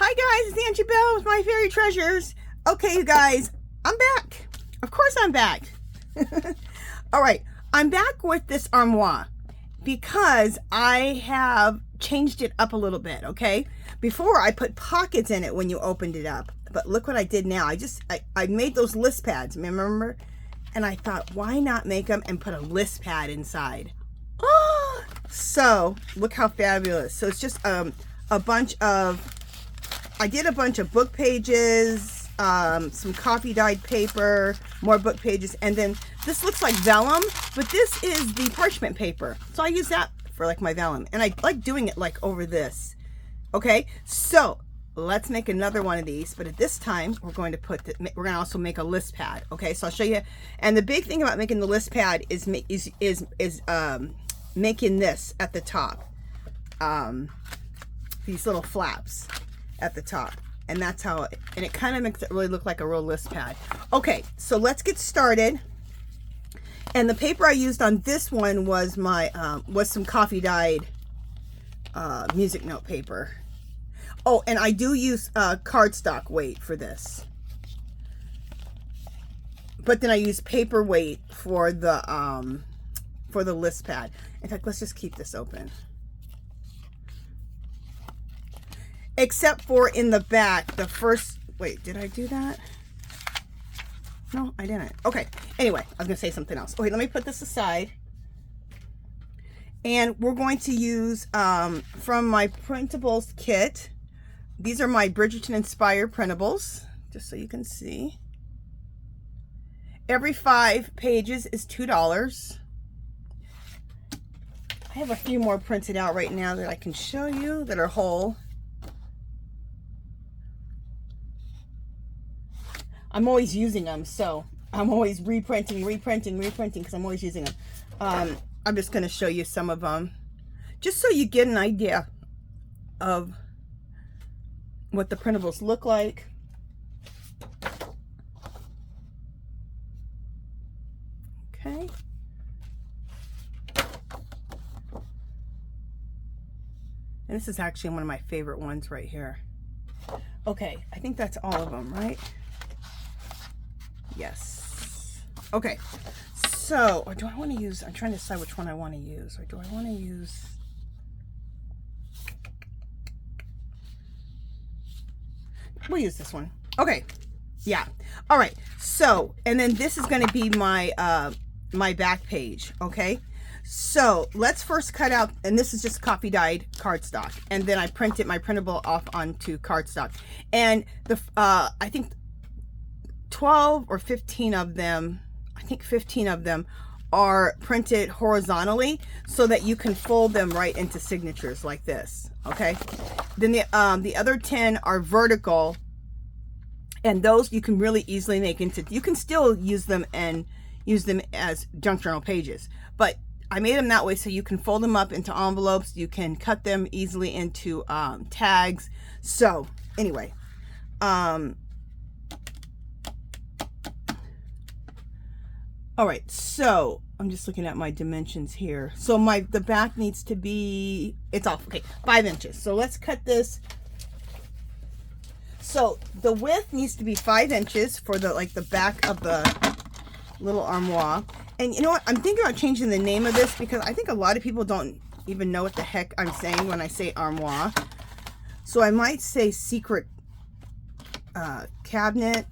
Hi guys, it's Auntie Belle with my fairy treasures. Okay, you guys, I'm back. Of course I'm back. All right, I'm back with this armoire because I have changed it up a little bit, okay? Before I put pockets in it when you opened it up, but look what I did now. I made those list pads, remember? And I thought, why not make them and put a list pad inside? Oh, so look how fabulous. So it's just a bunch of, I did a bunch of book pages, some coffee dyed paper, more book pages, and then this looks like vellum, but this is the parchment paper. So I use that for like my vellum, and I like doing it like over this. Okay, so let's make another one of these, but at this time we're going to put we're going to also make a list pad. Okay, so I'll show you. And the big thing about making the list pad is making this at the top, these little flaps at the top, and that's how it kind of makes it really look like a real list pad. Okay, so let's get started. And the paper I used on this one was my was some coffee dyed music note paper. Oh, and I do use cardstock weight for this, but then I use paper weight for the list pad. In fact, let's just keep this open. Except for in the back, the first, wait, did I do that? No, I didn't. Okay, anyway, I was gonna say something else. Okay, let me put this aside. And we're going to use, from my printables kit, these are my Bridgerton Inspired printables, just so you can see. Every 5 pages is $2. I have a few more printed out right now that I can show you that are whole. I'm always using them, so I'm always reprinting because I'm always using them. I'm just going to show you some of them just so you get an idea of what the printables look like. Okay. And this is actually one of my favorite ones right here. Okay, I think that's all of them, right? Yes. Okay. So, or do I want to use, I'm trying to decide which one I want to use. Or do I want to use, we'll use this one. Okay. Yeah. All right. So, and then this is going to be my, my back page. Okay. So let's first cut out, and this is just coffee dyed cardstock. And then I printed my printable off onto cardstock. And the, I think 12 or 15 of them, I think 15 of them are printed horizontally so that you can fold them right into signatures like this. Okay. Then the other 10 are vertical, and those you can really easily make into, you can still use them and use them as junk journal pages, but I made them that way so you can fold them up into envelopes. You can cut them easily into tags. So anyway, all right, so I'm just looking at my dimensions here. So the back needs to be, it's off, okay, 5 inches. So let's cut this. So the width needs to be 5 inches for the back of the little armoire. And you know what? I'm thinking about changing the name of this because I think a lot of people don't even know what the heck I'm saying when I say armoire. So I might say secret cabinet.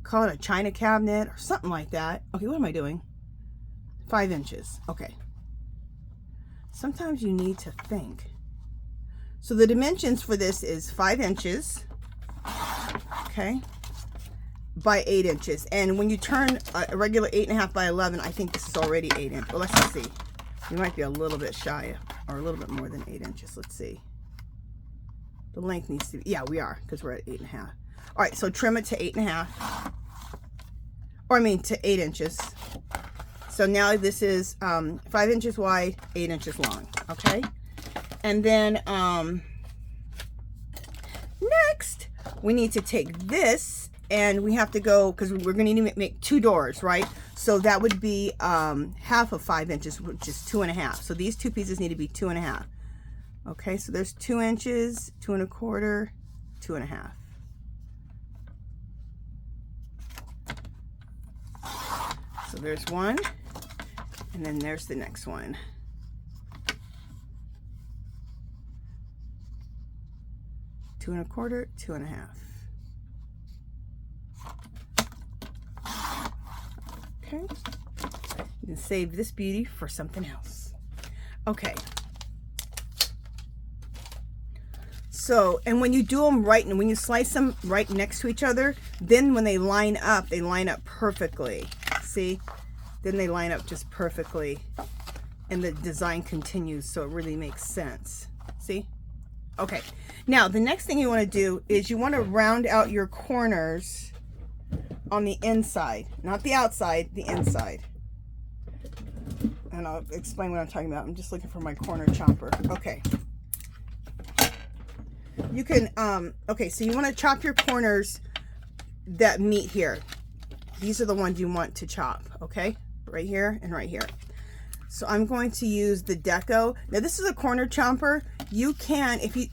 Call it a china cabinet or something like that. Okay, what am I doing? 5 inches. Okay. Sometimes you need to think. So the dimensions for this is 5 inches. Okay. By 8 inches. And when you turn a regular 8.5 by 11, I think this is already 8 inches. Well, let's just see. You might be a little bit shy or a little bit more than 8 inches. Let's see. The length needs to be, yeah, we are, because we're at 8.5. All right, so trim it to 8.5. Or I mean to 8 inches. So now this is 5 inches wide, 8 inches long. Okay. And then next we need to take this, and we have to go, because we're going to need to make 2 doors, right? So that would be half of 5 inches, which is 2.5. So these 2 pieces need to be 2.5. Okay, so there's 2 inches, 2 1/4, 2 1/2. So there's one, and then there's the next one. Two 1/4, 2 1/2. Okay, you can save this beauty for something else. Okay. So, and when you do them right, and when you slice them right next to each other, then when they line up perfectly. See? Then they line up just perfectly, and the design continues, so it really makes sense. See? Okay. Now, the next thing you want to do is you want to round out your corners on the inside, not the outside, the inside. And I'll explain what I'm talking about. I'm just looking for my corner chomper. Okay. You can, okay, so you want to chop your corners that meet here. These are the ones you want to chop, okay? Right here and right here. So I'm going to use the Deco. Now this is a corner chomper. You can, if you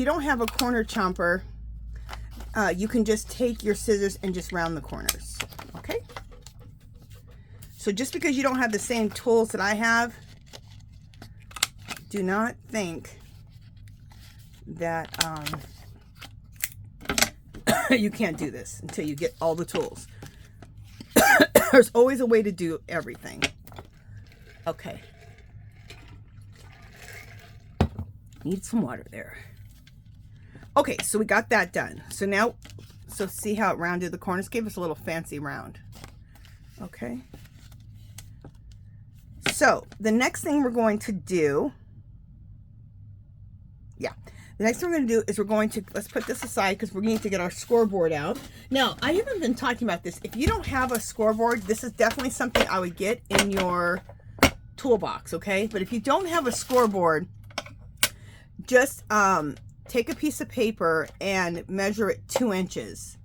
don't have a corner chomper, you can just take your scissors and just round the corners, okay? So just because you don't have the same tools that I have, do not think that you can't do this until you get all the tools. There's always a way to do everything. Okay. Need some water there. Okay, so we got that done. So now, so see how it rounded the corners? Gave us a little fancy round. Okay. So the next thing we're going to do, the next thing we're going to do is we're going to, let's put this aside because we need to get our scoreboard out. Now, I haven't been talking about this. If you don't have a scoreboard, this is definitely something I would get in your toolbox, okay? But if you don't have a scoreboard, just take a piece of paper and measure it 2 inches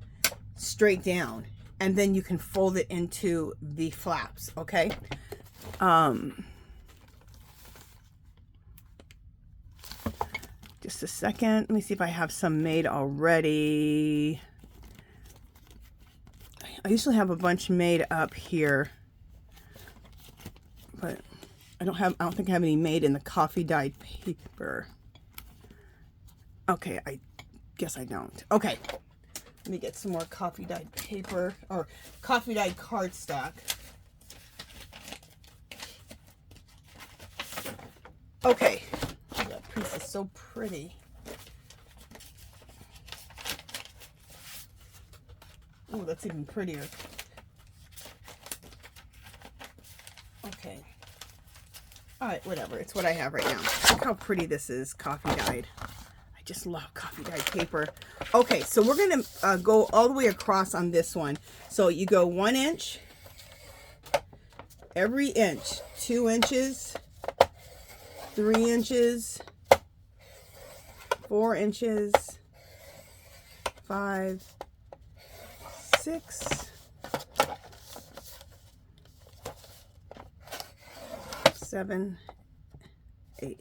straight down, and then you can fold it into the flaps, okay? Just a second. Let me see if I have some made already. I usually have a bunch made up here, but I don't think I have any made in the coffee dyed paper. Okay, I guess I don't. Okay, let me get some more coffee dyed paper or coffee dyed cardstock. Okay. That piece is so pretty. Oh, that's even prettier. Okay. All right, whatever. It's what I have right now. Look how pretty this is, coffee dyed. I just love coffee dyed paper. Okay, so we're going to go all the way across on this one. So you go 1 inch, every inch, 2 inches, 3 inches, 4 inches, 5, 6, 7, 8.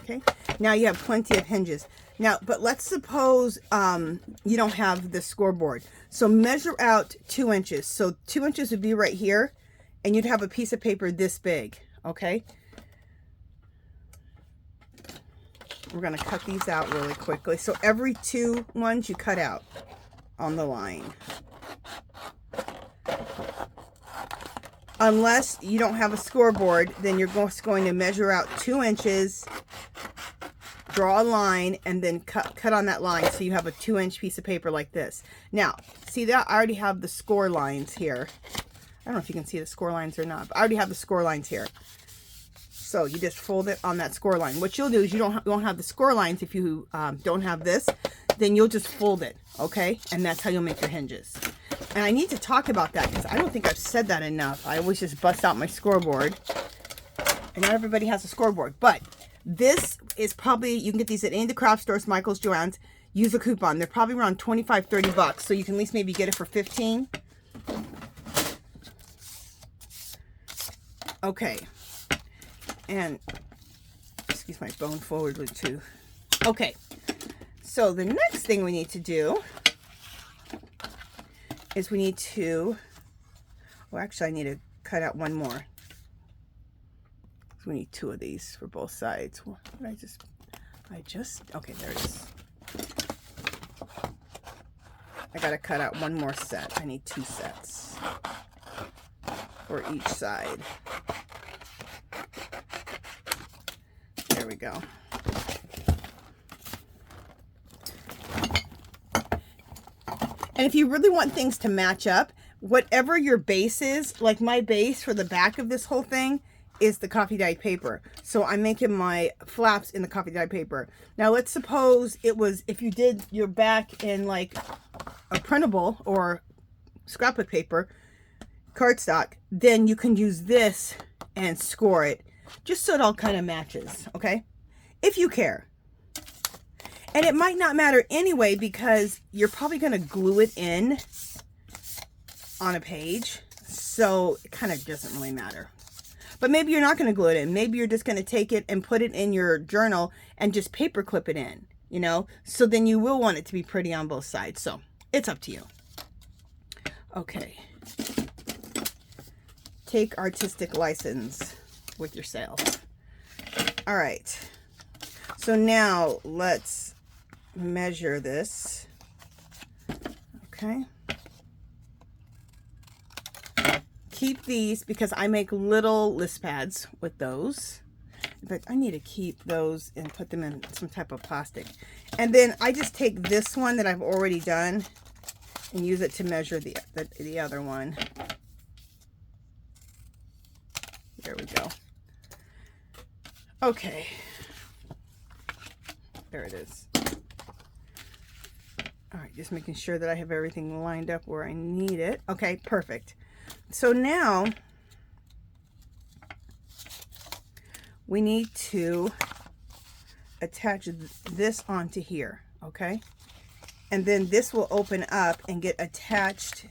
Okay, now you have plenty of hinges. Now, but let's suppose you don't have the scoreboard. So measure out 2 inches. So 2 inches would be right here, and you'd have a piece of paper this big. Okay, we're going to cut these out really quickly. So every 2 ones you cut out on the line. Unless you don't have a scoreboard, then you're just going to measure out 2 inches, draw a line, and then cut on that line so you have a 2-inch piece of paper like this. Now, see that? I already have the score lines here. I don't know if you can see the score lines or not, but I already have the score lines here. So you just fold it on that score line. What you'll do is you won't have the score lines if you don't have this. Then you'll just fold it, okay? And that's how you'll make your hinges. And I need to talk about that because I don't think I've said that enough. I always just bust out my scoreboard. And not everybody has a scoreboard. But this is probably, you can get these at any of the craft stores, Michael's, Joann's. Use a coupon. They're probably around 25, 30 bucks. So you can at least maybe get it for 15. Okay, and use my bone forwardly too. Okay, so the next thing we need to do is we need to, well, actually I need to cut out one more. We need 2 of these for both sides. What did okay, there it is. I gotta cut out one more set. I need 2 sets for each side. There we go. And if you really want things to match up, whatever your base is, like my base for the back of this whole thing is the coffee dyed paper. So I'm making my flaps in the coffee dyed paper. Now let's suppose it was, if you did your back in like a printable or scrapbook paper, cardstock, then you can use this and score it just so it all kind of matches, okay? If you care. And it might not matter anyway because you're probably going to glue it in on a page. So it kind of doesn't really matter. But maybe you're not going to glue it in. Maybe you're just going to take it and put it in your journal and just paper clip it in, you know? So then you will want it to be pretty on both sides. So it's up to you. Okay. Take artistic license with yourself. All right. So now let's measure this. Okay. Keep these because I make little list pads with those. But I need to keep those and put them in some type of plastic. And then I just take this one that I've already done and use it to measure the other one. There we go. Okay. There it is. All right, just making sure that I have everything lined up where I need it. Okay, perfect. So now we need to attach this onto here, okay? And then this will open up and get attached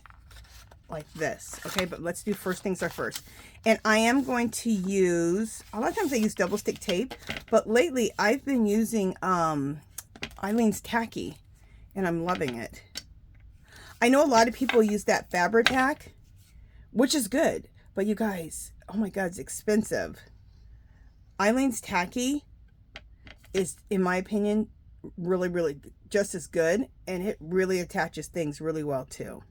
like this, okay? But let's do first things are first. And I am going to use, a lot of times I use double stick tape, but lately I've been using Eileen's Tacky, and I'm loving it. I know a lot of people use that Fabri-Tac, which is good, but you guys, oh my God, it's expensive. Eileen's Tacky is, in my opinion, really, really just as good, and it really attaches things really well too.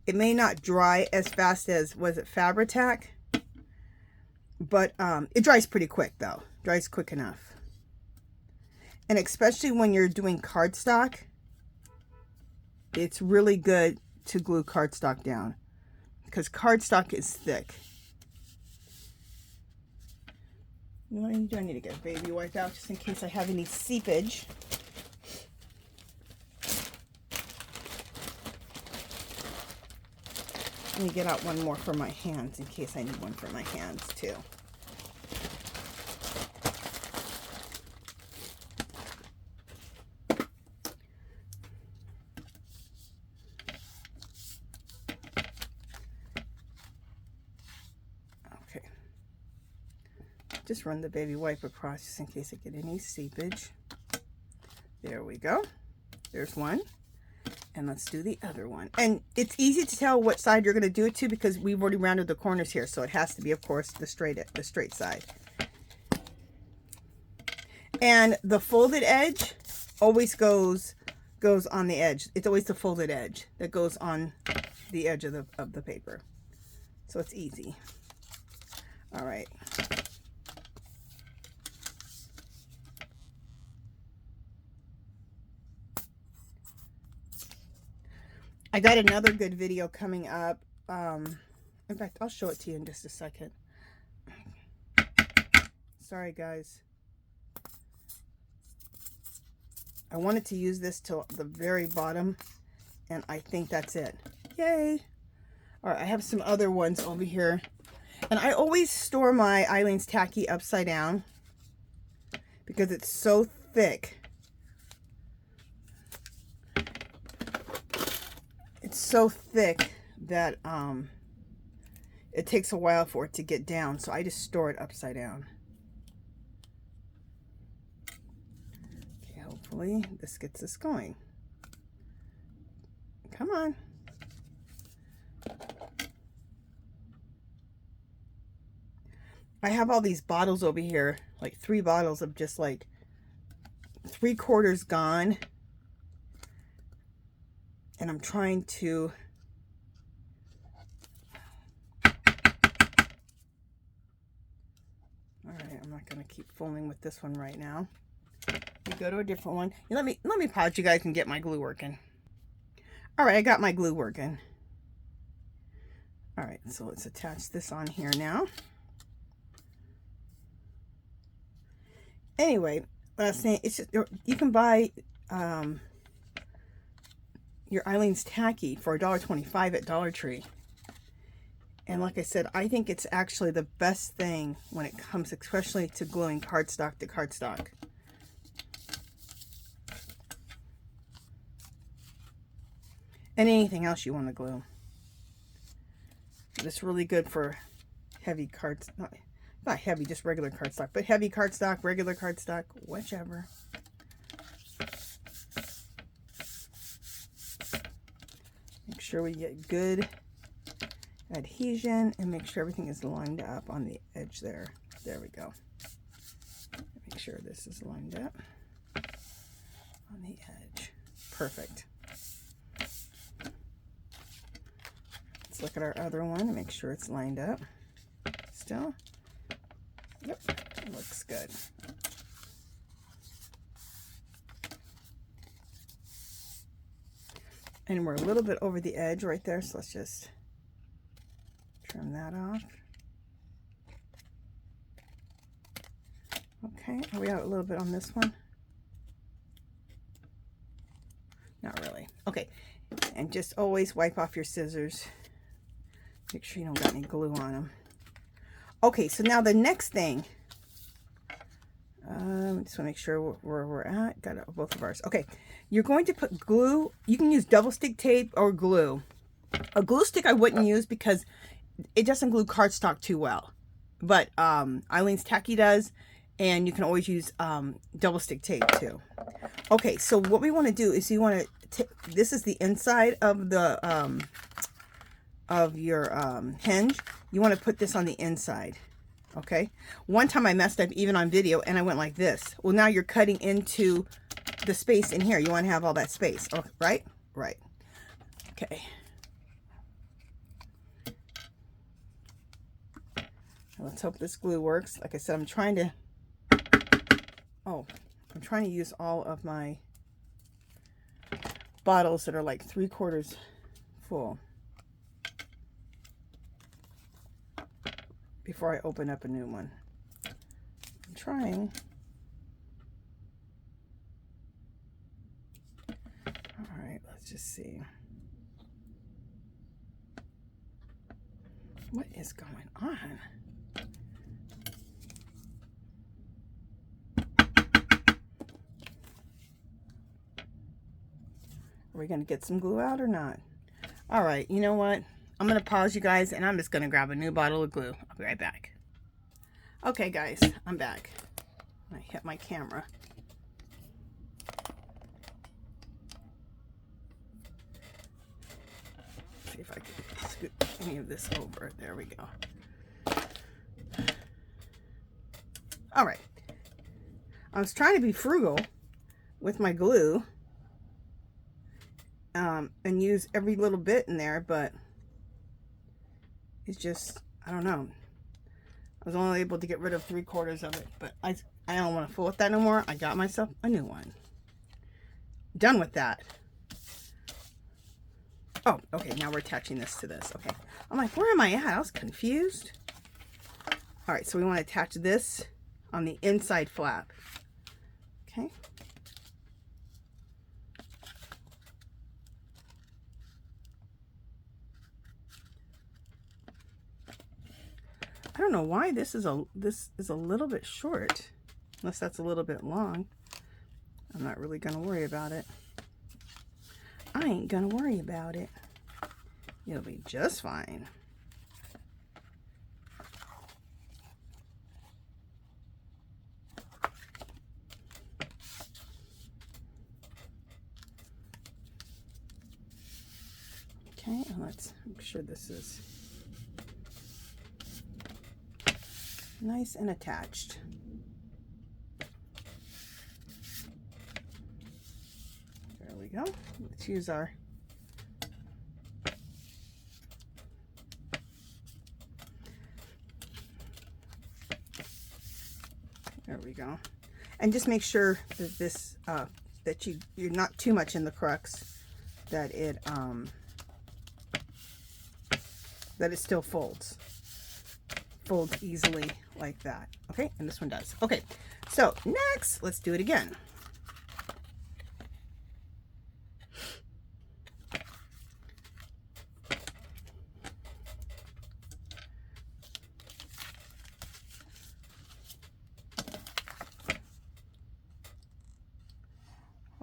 It may not dry as fast as, was it Fabri-Tac? But it dries pretty quick though. Dries quick enough. And especially when you're doing cardstock, it's really good to glue cardstock down because cardstock is thick. You know what I need to do? I need to get a baby wipe out just in case I have any seepage. Let me get out one more for my hands in case I need one for my hands too. Okay. Just run the baby wipe across just in case I get any seepage. There we go. There's one. And let's do the other one. And it's easy to tell what side you're going to do it to because we've already rounded the corners here. So it has to be, of course, the straight side. And the folded edge always goes on the edge. It's always the folded edge that goes on the edge of the paper. So it's easy. All right. I got another good video coming up. In fact, I'll show it to you in just a second. Sorry, guys. I wanted to use this till the very bottom, and I think that's it. Yay! All right, I have some other ones over here. And I always store my Eileen's Tacky upside down because it's so thick. It's so thick that it takes a while for it to get down, so I just store it upside down. Okay, hopefully this gets us going. Come on. I have all these bottles over here, like 3 bottles of just like 3/4 gone. And I'm trying to alright, I'm not gonna keep fooling with this one right now. We go to a different one. Let me pause you guys and get my glue working. Alright, I got my glue working. Alright, so let's attach this on here now. Anyway, last thing, it's just, you can buy your Eileen's Tacky for $1.25 at Dollar Tree. And like I said, I think it's actually the best thing when it comes especially to gluing cardstock to cardstock. And anything else you want to glue. It's really good for heavy cards, not heavy, just regular cardstock, but heavy cardstock, regular cardstock, whichever. Make sure we get good adhesion and make sure everything is lined up on the edge there. There we go. Make sure this is lined up on the edge. Perfect. Let's look at our other one and make sure it's lined up still. Yep, looks good. And we're a little bit over the edge right there, so let's just trim that off. Okay, are we out a little bit on this one? Not really. Okay, and just always wipe off your scissors. Make sure you don't got any glue on them. Okay, so now the next thing, just want to make sure where we're at. Got it, both of ours. Okay, you're going to put glue. You can use double stick tape or glue. A glue stick I wouldn't use because it doesn't glue cardstock too well. But Eileen's Tacky does, and you can always use double stick tape too. Okay, so what we want to do is you want to, this is the inside of the of your hinge. You want to put this on the inside. Okay, one time I messed up even on video and I went like this. Well, now you're cutting into the space in here. You want to have all that space. Oh, right, okay. Let's hope this glue works. Like I said, I'm trying to use all of my bottles that are like 3/4 full before I open up a new one. I'm trying. All right, let's just see. What is going on? Are we going to get some glue out or not? All right, you know what? I'm going to pause you guys and I'm just going to grab a new bottle of glue. I'll be right back. Okay, guys, I'm back. I hit my camera. See if I can scoot any of this over. There we go. All right. I was trying to be frugal with my glue and use every little bit in there, but it's just, I don't know. I was only able to get rid of 3/4 of it, but I don't want to fool with that no more. I got myself a new one. Done with that. Oh, okay, now we're attaching this to this. Okay. I'm like, where am I at? I was confused. All right, so we want to attach this on the inside flap. Okay. I don't know why this is a little bit short, unless that's a little bit long. I'm not really gonna worry about it. I ain't gonna worry about it. It'll be just fine. Okay, and let's make sure this is nice and attached. There we go. Let's use our there we go. And just make sure that this that you're not too much in the crux, that it still folds easily like that. Okay, and this one does. Okay, so next let's do it again.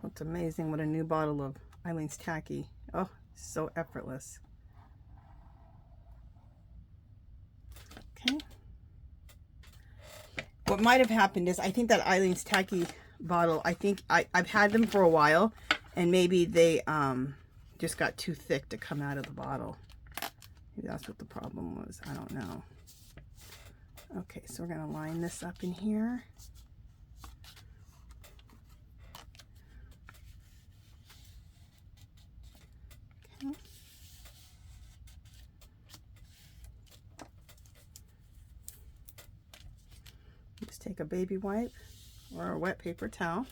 Oh, it's amazing what a new bottle of Eileen's Tacky. Oh, so effortless. Okay. What might have happened is, I think that Eileen's Tacky bottle, I think I've had them for a while, and maybe they just got too thick to come out of the bottle. Maybe that's what the problem was. I don't know. Okay, so we're going to line this up in here. Okay. Just take a baby wipe or a wet paper towel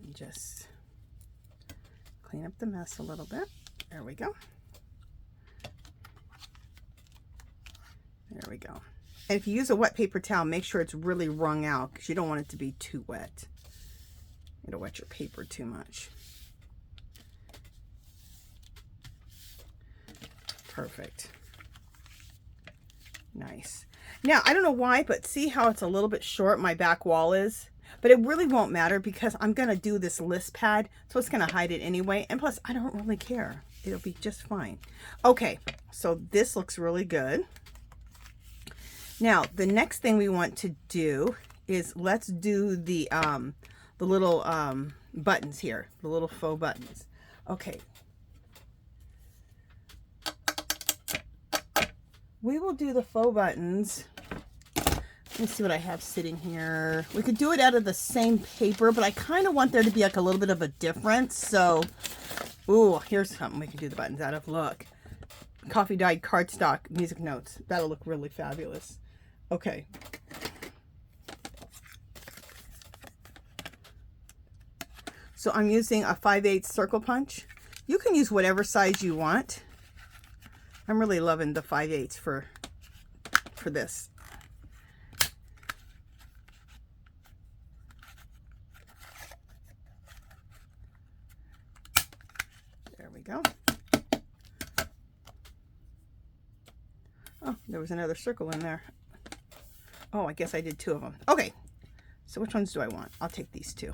and just clean up the mess a little bit. There we go. There we go. And if you use a wet paper towel, make sure it's really wrung out, because you don't want it to be too wet. It'll wet your paper too much. Perfect. Nice. Now, I don't know why, but see how it's a little bit short, my back wall is? But it really won't matter, because I'm going to do this list pad, so it's going to hide it anyway. And plus, I don't really care. It'll be just fine. Okay, so this looks really good. Now, the next thing we want to do is, let's do the little buttons here, the little faux buttons. Okay. We will do the faux buttons. Let me see what I have sitting here. We could do it out of the same paper, but I kind of want there to be like a little bit of a difference. So, ooh, here's something we can do the buttons out of. Look, coffee dyed cardstock music notes. That'll look really fabulous. Okay. So I'm using a 5/8 circle punch. You can use whatever size you want. I'm really loving the 5/8 for this. There we go. Oh, there was another circle in there. Oh, I guess I did 2 of them. Okay, so which ones do I want? I'll take these 2.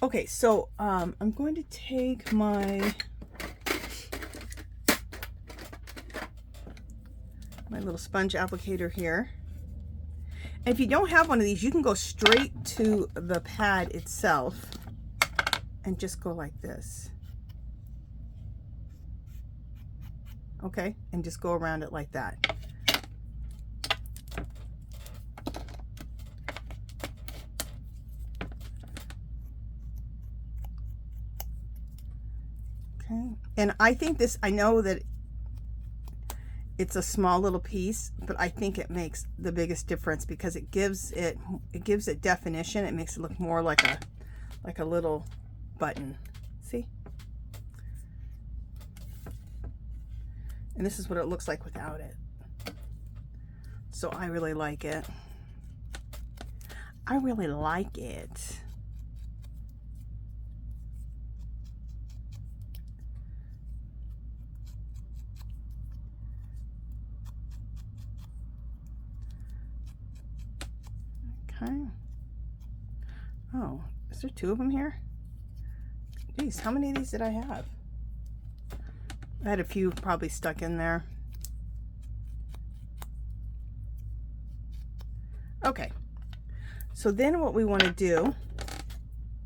Okay, so I'm going to take my little sponge applicator here. And if you don't have one of these, you can go straight to the pad itself and just go like this. Okay, and just go around it like that. Okay, and I think this, I know that it's a small little piece, but I think it makes the biggest difference, because it gives it definition. It makes it look more like a little button. See? And this is what it looks like without it. So I really like it. I really like it. Okay. Oh, is there 2 of them here? Geez, how many of these did I have? I had a few probably stuck in there. Okay. So then what we want to do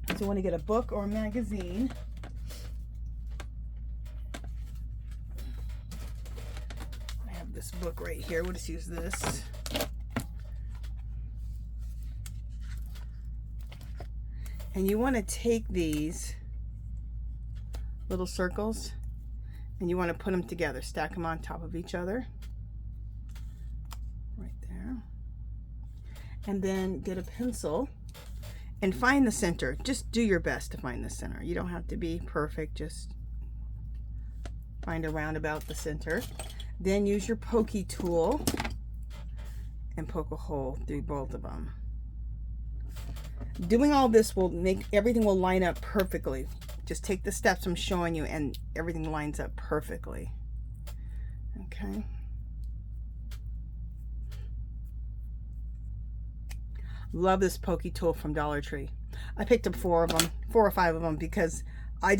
is we want to get a book or a magazine. book right here. We'll just use this. And you want to take these little circles and you want to put them together, stack them on top of each other. Right there. And then get a pencil and find the center. Just do your best to find the center. You don't have to be perfect, just find a roundabout the center. Then use your pokey tool and poke a hole through both of them. Doing all this will make everything will line up perfectly. Just take the steps I'm showing you and everything lines up perfectly. Okay. Love this pokey tool from Dollar Tree. I picked up 4 or 5 of them because I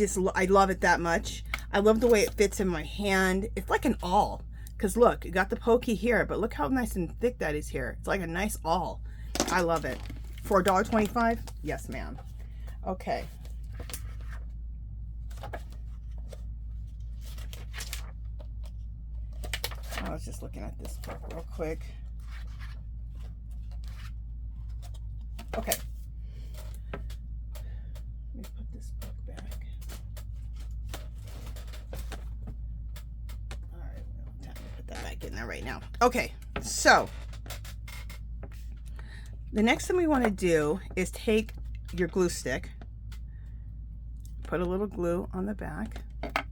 love it that much. I love the way it fits in my hand. It's like an awl. Because look, you got the pokey here, but look how nice and thick that is here. It's like a nice awl. I love it. For $1.25? Yes, ma'am. Okay. I was just looking at this book real quick. Okay. Let me put this book back. All right, we don't have time to put that back in there right now. Okay, so the next thing we want to do is take your glue stick, put a little glue on the back,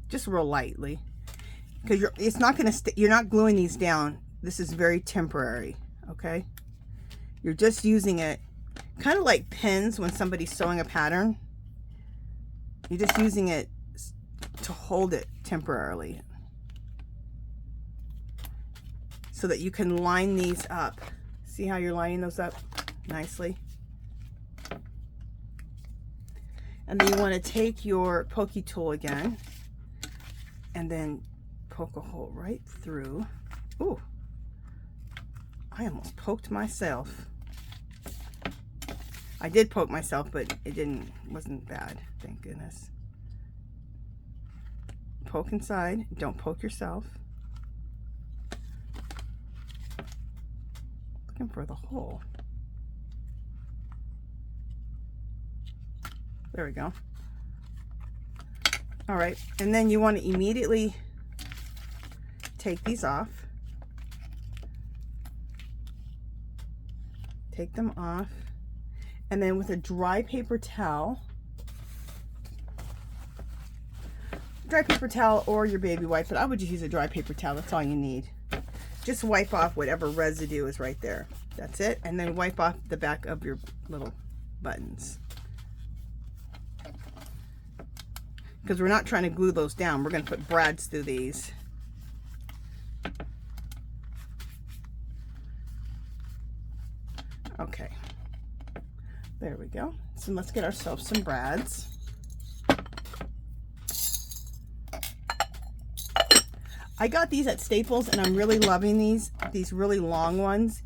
just real lightly, because it's not going to you're not gluing these down. This is very temporary, okay? You're just using it kind of like pins when somebody's sewing a pattern. You're just using it to hold it temporarily so that you can line these up. See how you're lining those up nicely? And then you want to take your pokey tool again and then poke a hole right through. Ooh, I almost poked myself. I did poke myself, but it wasn't bad, thank goodness. Poke inside, don't poke yourself. Looking for the hole. There we go. All right, and then you want to immediately take these off. Take them off. And then with a dry paper towel or your baby wipe, but I would just use a dry paper towel. That's all you need. Just wipe off whatever residue is right there. That's it. And then wipe off the back of your little buttons. Because we're not trying to glue those down. We're going to put brads through these. Okay. There we go. So let's get ourselves some brads. I got these at Staples and I'm really loving these really long ones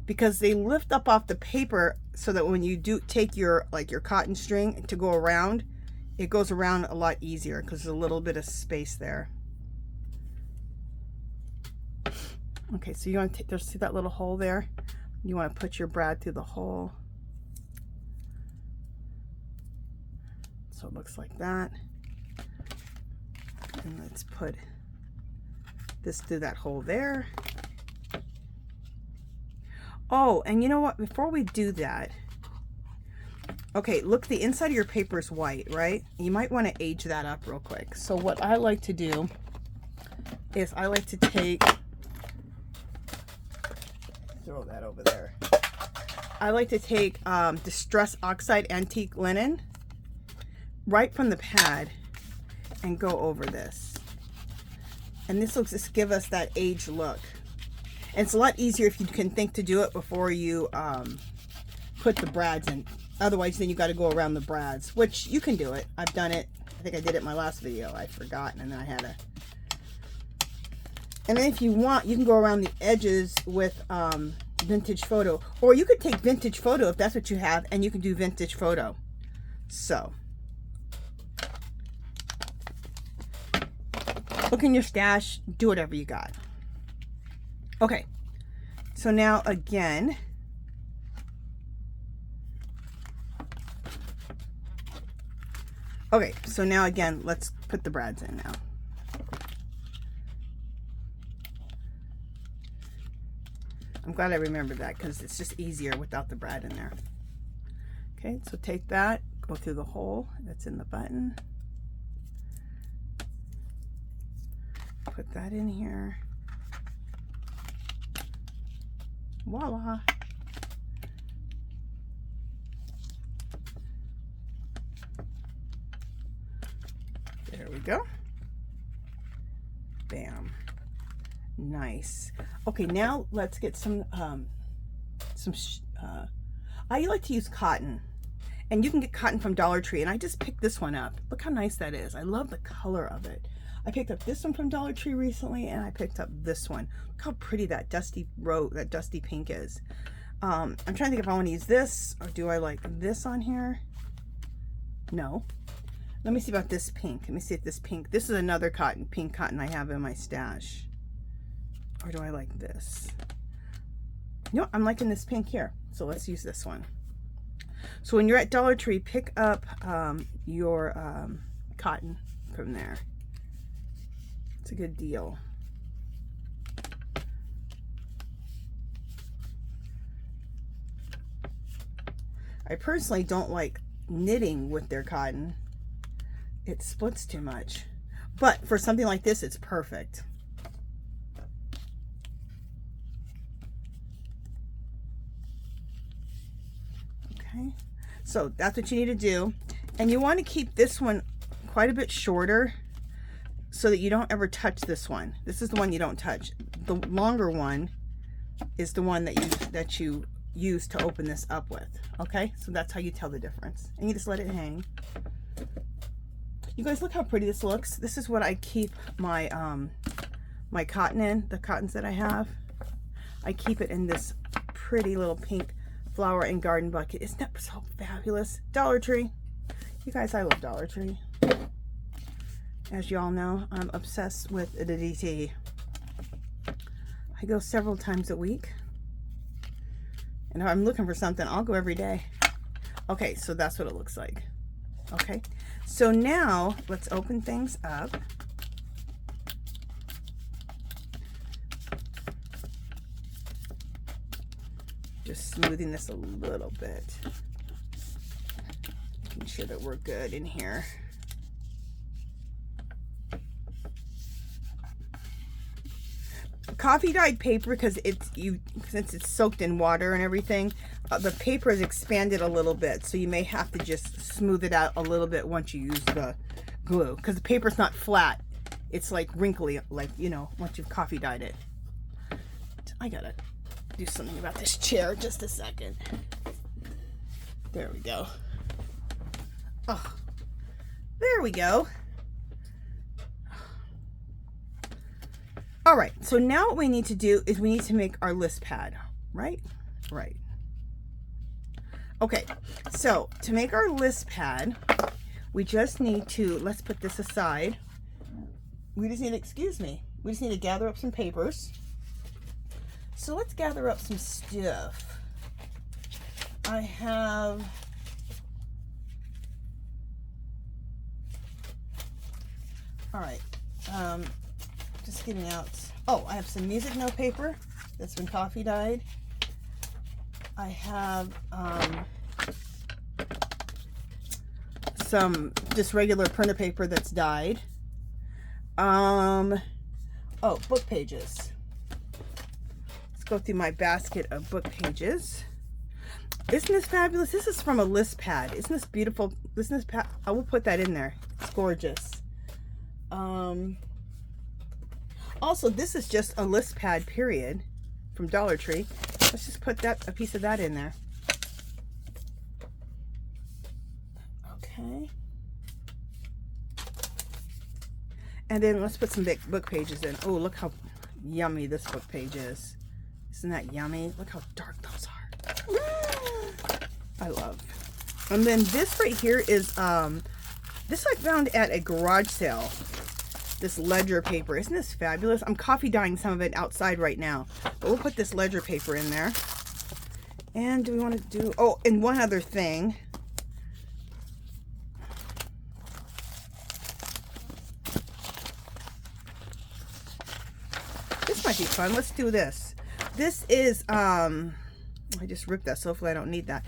because they lift up off the paper so that when you do take your cotton string to go around, it goes around a lot easier because there's a little bit of space there. Okay, so you want to just see that little hole there? You want to put your brad through the hole. So it looks like that. And let's put this through that hole there. Oh, and you know what? Before we do that, okay, look, the inside of your paper is white, right? You might want to age that up real quick. So what I like to do is I like to throw that over there. I like to take Distress Oxide Antique Linen right from the pad and go over this. And this will just give us that aged look. And it's a lot easier if you can think to do it before you put the brads in. Otherwise, then you got to go around the brads, which you can do it. I've done it. I think I did it in my last video. I'd forgotten, and then I had to. And then if you want, you can go around the edges with Vintage Photo. Or you could take Vintage Photo if that's what you have, and you can do Vintage Photo. So, look in your stash, do whatever you got. Okay, so now again, let's put the brads in now. I'm glad I remembered that because it's just easier without the brad in there. Okay, so take that, go through the hole that's in the button. Put that in here. Voila. There we go. Bam. Nice. Okay, now let's get some I like to use cotton, and you can get cotton from Dollar Tree, and I just picked this one up. Look how nice that is. I love the color of it. I picked up this one from Dollar Tree recently, and I picked up this one. Look how pretty that dusty pink is. I'm trying to think if I want to use this, or do I like this on here? No. Let me see about this pink. Let me see if this pink, this is another pink cotton I have in my stash. Or do I like this? No, I'm liking this pink here. So let's use this one. So when you're at Dollar Tree, pick up your cotton from there. It's a good deal. I personally don't like knitting with their cotton. It splits too much. But for something like this, it's perfect. Okay, so that's what you need to do. And you want to keep this one quite a bit shorter so that you don't ever touch this one. This is the one you don't touch. The longer one is the one that you use to open this up with. Okay, so that's how you tell the difference. And you just let it hang. You guys, look how pretty this looks. This is what I keep my my cotton in, the cottons that I have. I keep it in this pretty little pink flower and garden bucket. Isn't that so fabulous? Dollar Tree. You guys, I love Dollar Tree. As you all know, I'm obsessed with the DT. I go several times a week. And if I'm looking for something, I'll go every day. Okay, so that's what it looks like. Okay, so now let's open things up. Just smoothing this a little bit. Making sure that we're good in here. Coffee dyed paper, because since it's soaked in water and everything, the paper is expanded a little bit, so you may have to just smooth it out a little bit once you use the glue, because the paper's not flat. It's like wrinkly, like, you know, once you've coffee dyed it. I gotta do something about this chair. Just a second. There we go. Oh, there we go. All right, so now what we need to do is we need to make our list pad, right? Right. Okay, so to make our list pad, we just need to, let's put this aside. We just need, excuse me, we just need to gather up some papers. So let's gather up some stuff. I have, all right, just getting out. Oh, I have some music note paper that's been coffee dyed. I have some just regular printer paper that's dyed. Oh, book pages. Let's go through my basket of book pages. Isn't this fabulous? This is from a list pad. Isn't this beautiful? Isn't this pad? I will put that in there. It's gorgeous. Also, this is just a list pad, period, from Dollar Tree. Let's just put a piece of that in there. Okay. And then let's put some big book pages in. Oh, look how yummy this book page is. Isn't that yummy? Look how dark those are. I love. And then this right here is, this I found at a garage sale. this ledger paper. Isn't this fabulous? I'm coffee dyeing some of it outside right now, but we'll put this ledger paper in there. And do we want to do, oh, and one other thing. This might be fun. Let's do this. This is, I just ripped that, so hopefully I don't need that.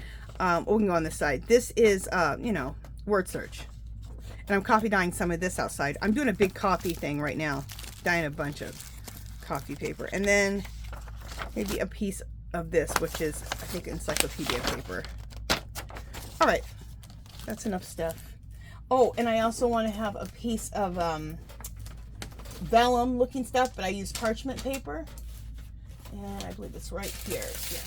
We can go on this side. This is, you know, word search. And I'm coffee dyeing some of this outside. I'm doing a big coffee thing right now. Dyeing a bunch of coffee paper. And then maybe a piece of this, which is, I think, encyclopedia paper. All right. That's enough stuff. Oh, and I also want to have a piece of vellum looking stuff, but I use parchment paper. And I believe it's right here. Yes.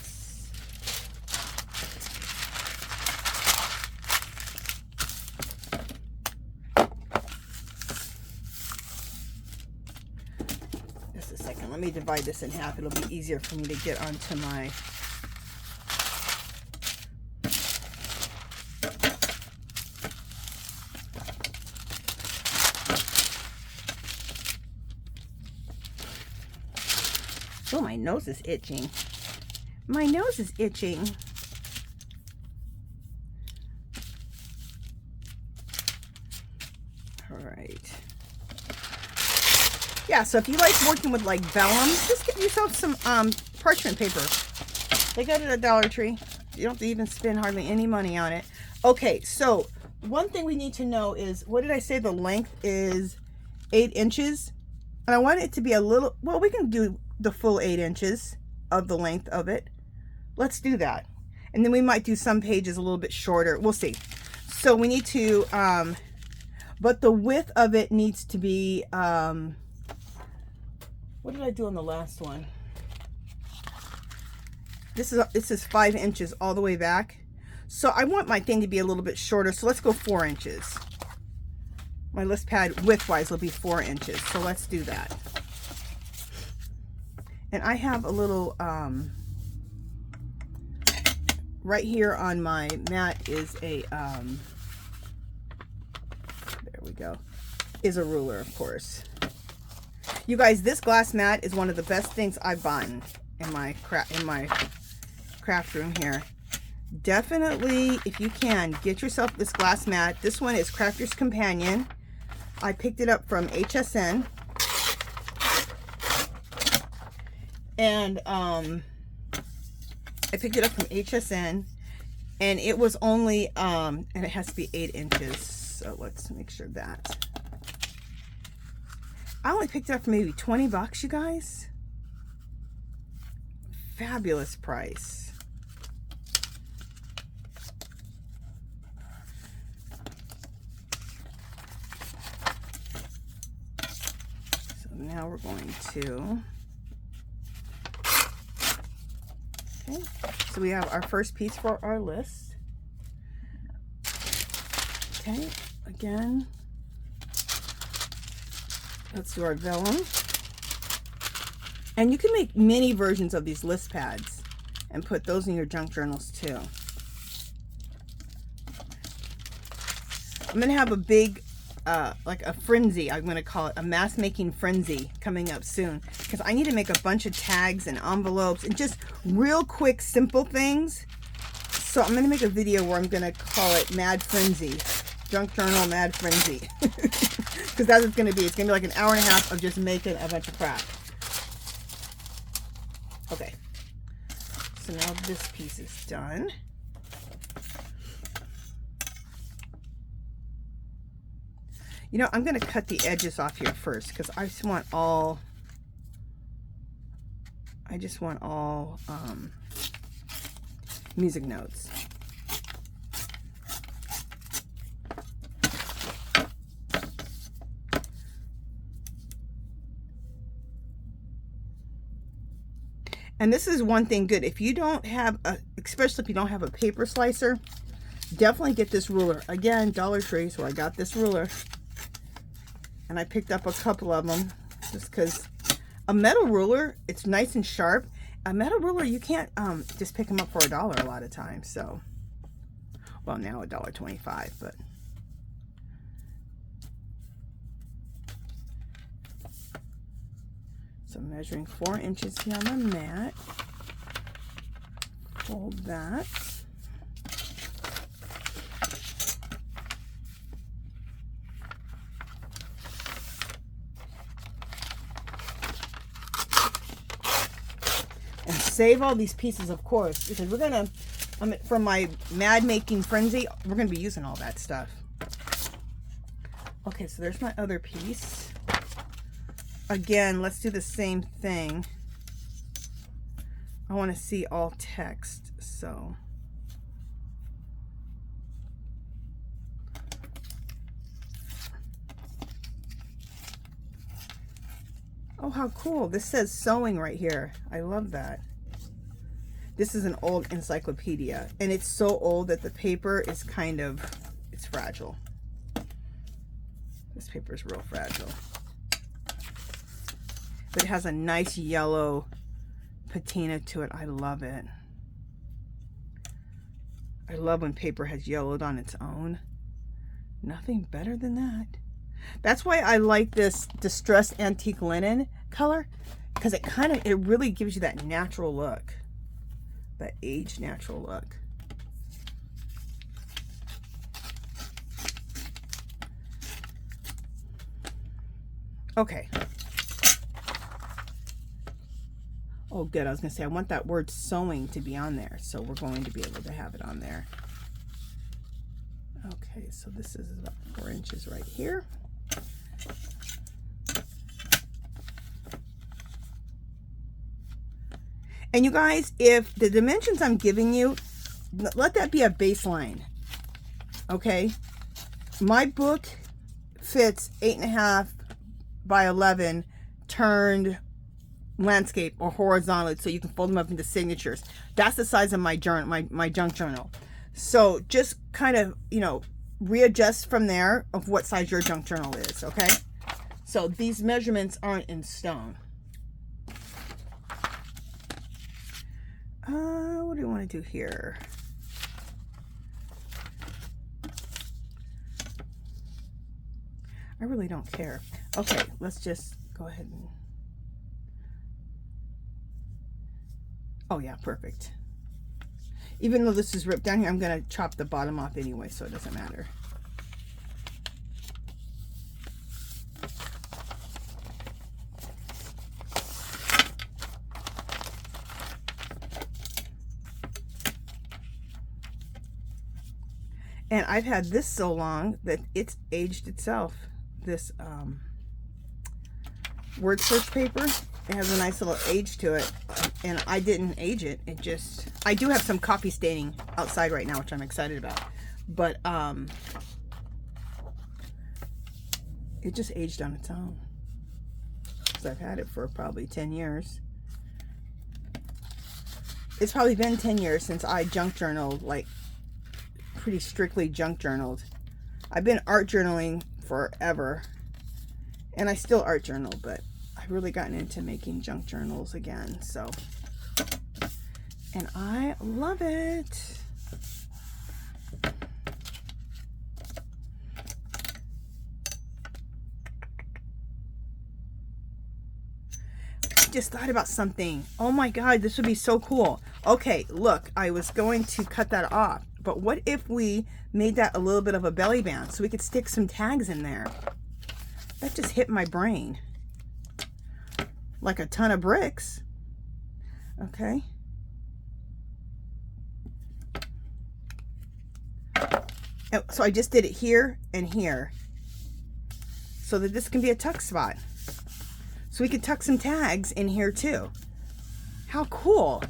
Let me divide this in half. It'll be easier for me to get onto my oh, my nose is itching. My nose is itching. All right. Yeah, so if you like working with like vellum, just get yourself some parchment paper. They got it at Dollar Tree. You don't have to even spend hardly any money on it. Okay, so one thing we need to know is, what did I say? The length is 8 inches. And I want it to be a little, well, we can do the full 8 inches of the length of it. Let's do that. And then we might do some pages a little bit shorter. We'll see. So we need to, but the width of it needs to be, what did I do on the last one? This is 5 inches all the way back. So I want my thing to be a little bit shorter. So let's go 4 inches. My list pad width-wise will be 4 inches. So let's do that. And I have a little, right here on my mat is a, there we go, is a ruler, of course. You guys, this glass mat is one of the best things I've bought in my craft room here. Definitely, if you can, get yourself this glass mat. This one is Crafter's Companion. I picked it up from HSN. And I picked it up from HSN. And it was only, and it has to be 8 inches. So let's make sure that. I only picked it up for maybe 20 bucks, you guys. Fabulous price. So now we're going to, okay, so we have our first piece for our list. Okay, again, let's do our vellum. And you can make mini versions of these list pads and put those in your junk journals too. I'm going to have a big, like a frenzy, I'm going to call it a mass making frenzy coming up soon. Because I need to make a bunch of tags and envelopes and just real quick, simple things. So I'm going to make a video where I'm going to call it Mad Frenzy. Junk Journal Mad Frenzy. Because that's what it's going to be. It's going to be like an hour and a half of just making a bunch of crap. Okay. So now this piece is done. You know, I'm going to cut the edges off here first because I just want all music notes. And this is one thing good. If you don't have especially if you don't have a paper slicer, definitely get this ruler. Again, Dollar Tree, so I got this ruler. And I picked up a couple of them just because a metal ruler, it's nice and sharp. A metal ruler, you can't just pick them up for $1 a lot of times. So, well, now $1.25, but So I'm measuring 4 inches here on the mat. Fold that. And save all these pieces, of course, because we're gonna, from my mad making frenzy, we're gonna be using all that stuff. Okay, so there's my other piece. Again, let's do the same thing. I want to see all text, so. Oh, how cool. This says sewing right here. I love that. This is an old encyclopedia, and it's so old that the paper is kind of, it's fragile. This paper is real fragile. But it has a nice yellow patina to it. I love it. I love when paper has yellowed on its own. Nothing better than that. That's why I like this distressed antique linen color, because it really gives you that natural look, that aged natural look. Okay. Oh, good. I was going to say, I want that word sewing to be on there. So we're going to be able to have it on there. Okay, so this is about 4 inches right here. And you guys, if the dimensions I'm giving you, let that be a baseline. Okay? My book fits 8.5 by 11 turned landscape or horizontal, so you can fold them up into signatures. That's the size of my journal, my junk journal. So just kind of, you know, readjust from there of what size your junk journal is. Okay, so these measurements aren't in stone. What do you want to do here? I really don't care. Okay, let's just go ahead and, oh yeah, perfect. Even though this is ripped down here, I'm going to chop the bottom off anyway, so it doesn't matter. And I've had this so long that it's aged itself. This word search paper, it has a nice little age to it, and I didn't age it. It just, I do have some coffee staining outside right now, which I'm excited about, but it just aged on its own. So I've had it for probably 10 years. It's probably been 10 years since I junk journaled, like pretty strictly junk journaled. I've been art journaling forever, and I still art journal, but I've really gotten into making junk journals again. So, and I love it. I just thought about something. Oh my God, this would be so cool. Okay, look, I was going to cut that off, but what if we made that a little bit of a belly band so we could stick some tags in there? That just hit my brain like a ton of bricks. Okay. So I just did it here and here so that this can be a tuck spot. So we could tuck some tags in here too. How cool.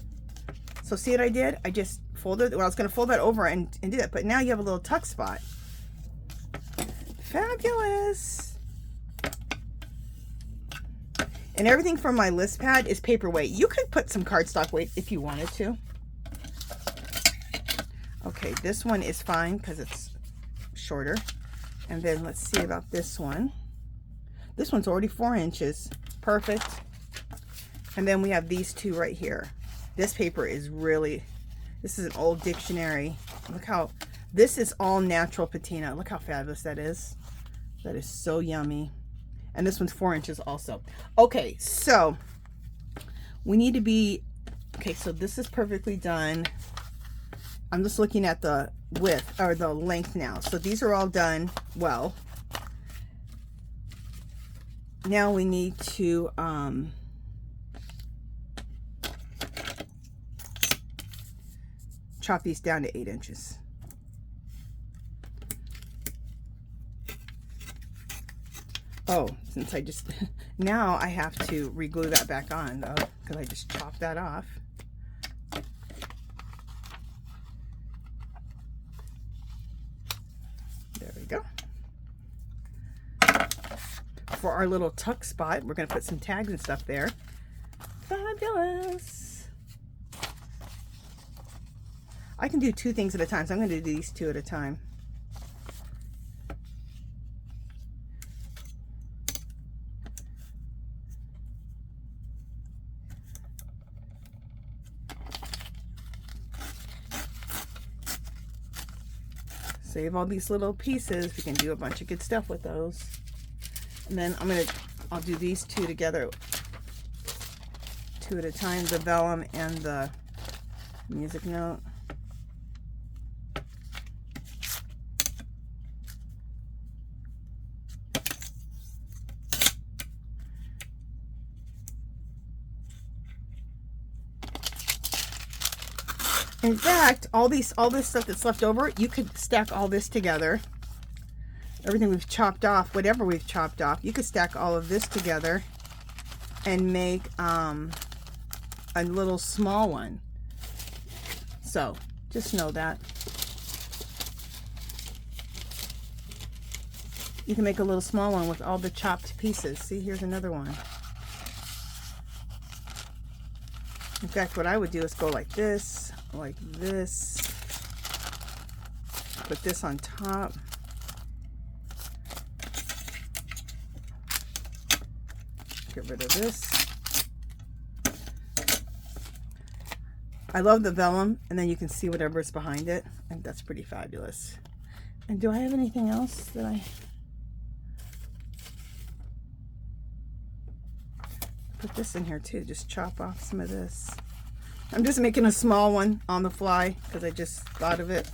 So see what I did? I just folded, well, I was going to fold that over and do that, but now you have a little tuck spot. Fabulous. And everything from my list pad is paperweight. You could put some cardstock weight if you wanted to. Okay, this one is fine because it's shorter. And then let's see about this one. This one's already 4 inches. Perfect. And then we have these two right here. This paper is really, this is an old dictionary. Look how, this is all natural patina. Look how fabulous that is. That is so yummy. And this one's 4 inches also. Okay, so we need to be, okay, so this is perfectly done. I'm just looking at the width or the length now. So these are all done well. Now we need to chop these down to 8 inches. Oh, since I just, now I have to re-glue that back on though, because I just chopped that off. There we go. For our little tuck spot, we're going to put some tags and stuff there. Fabulous. I can do 2 things at a time, so I'm going to do these 2 at a time. Save all these little pieces. We can do a bunch of good stuff with those. And then I'll do these 2 together, 2 at a time, the vellum and the music note. In fact, all this stuff that's left over, you could stack all this together. Everything we've chopped off, whatever we've chopped off, you could stack all of this together and make a little small one. So just know that. You can make a little small one with all the chopped pieces. See, here's another one. In fact, what I would do is go like this, put this on top. Get rid of this. I love the vellum, and then you can see whatever's behind it. I think that's pretty fabulous. And do I have anything else that I... Put this in here too, just chop off some of this. I'm just making a small one on the fly because I just thought of it